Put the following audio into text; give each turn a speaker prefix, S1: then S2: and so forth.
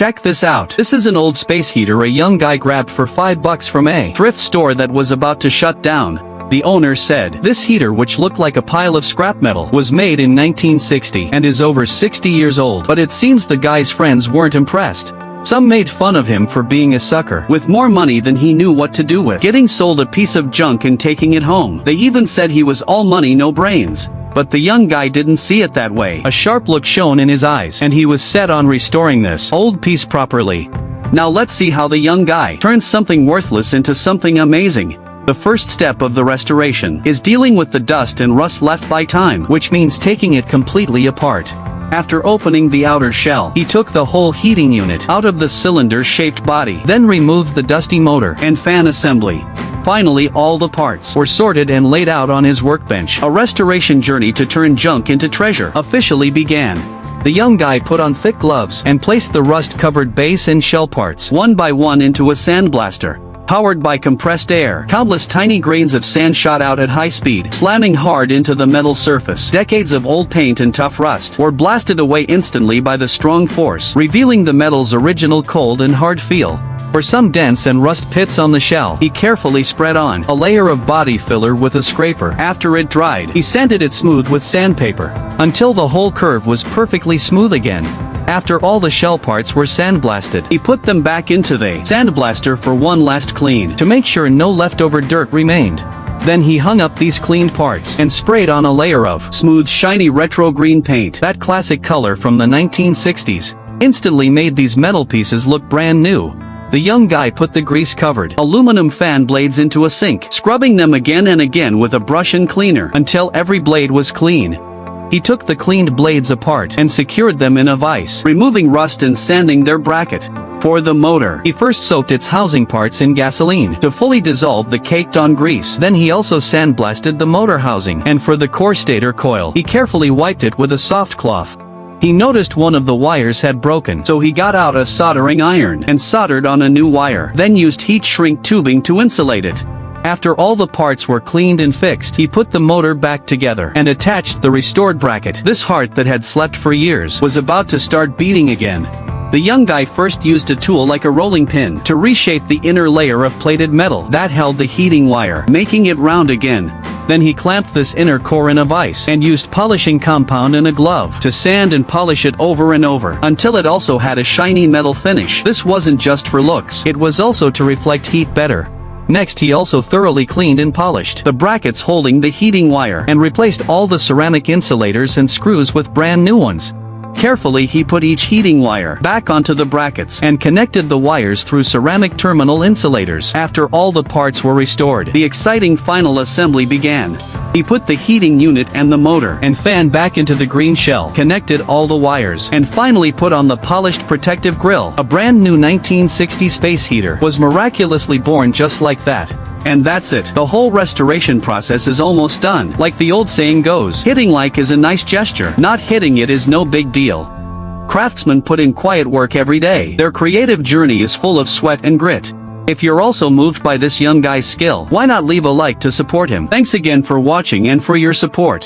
S1: Check this out. This is an old space heater a young guy grabbed for $5 from a thrift store that was about to shut down. The owner said, this heater, which looked like a pile of scrap metal, was made in 1960 and is over 60 years old. But it seems the guy's friends weren't impressed. Some made fun of him for being a sucker with more money than he knew what to do with, getting sold a piece of junk and taking it home. They even said he was all money no brains. But the young guy didn't see it that way. A sharp look shone in his eyes, and he was set on restoring this old piece properly. Now let's see how the young guy turns something worthless into something amazing. The first step of the restoration is dealing with the dust and rust left by time, which means taking it completely apart. After opening the outer shell, he took the whole heating unit out of the cylinder-shaped body, then removed the dusty motor and fan assembly. Finally, all the parts were sorted and laid out on his workbench. A restoration journey to turn junk into treasure officially began. The young guy put on thick gloves and placed the rust-covered base and shell parts one by one into a sandblaster. Powered by compressed air, countless tiny grains of sand shot out at high speed, slamming hard into the metal surface. Decades of old paint and tough rust were blasted away instantly by the strong force, revealing the metal's original cold and hard feel. For some dents and rust pits on the shell, he carefully spread on a layer of body filler with a scraper. After it dried, he sanded it smooth with sandpaper, until the whole curve was perfectly smooth again. After all the shell parts were sandblasted, he put them back into the sandblaster for one last clean, to make sure no leftover dirt remained. Then he hung up these cleaned parts and sprayed on a layer of smooth, shiny retro green paint. That classic color from the 1960s instantly made these metal pieces look brand new. The young guy put the grease-covered aluminum fan blades into a sink, scrubbing them again and again with a brush and cleaner until every blade was clean. He took the cleaned blades apart and secured them in a vise, removing rust and sanding their bracket. For the motor, he first soaked its housing parts in gasoline to fully dissolve the caked-on grease. Then he also sandblasted the motor housing, and for the core stator coil, he carefully wiped it with a soft cloth. He noticed one of the wires had broken, so he got out a soldering iron and soldered on a new wire, then used heat shrink tubing to insulate it. After all the parts were cleaned and fixed, he put the motor back together and attached the restored bracket. This heart that had slept for years was about to start beating again. The young guy first used a tool like a rolling pin to reshape the inner layer of plated metal that held the heating wire, making it round again. Then he clamped this inner core in a vise and used polishing compound in a glove to sand and polish it over and over until it also had a shiny metal finish. This wasn't just for looks, it was also to reflect heat better. Next, he also thoroughly cleaned and polished the brackets holding the heating wire and replaced all the ceramic insulators and screws with brand new ones. Carefully, he put each heating wire back onto the brackets and connected the wires through ceramic terminal insulators. After all the parts were restored, the exciting final assembly began. He put the heating unit and the motor and fan back into the green shell, connected all the wires, and finally put on the polished protective grille. A brand new 1960 space heater was miraculously born just like that. And that's it. The whole restoration process is almost done. Like the old saying goes, hitting like is a nice gesture, not hitting it is no big deal. Craftsmen put in quiet work every day. Their creative journey is full of sweat and grit. If you're also moved by this young guy's skill, why not leave a like to support him? Thanks again for watching and for your support.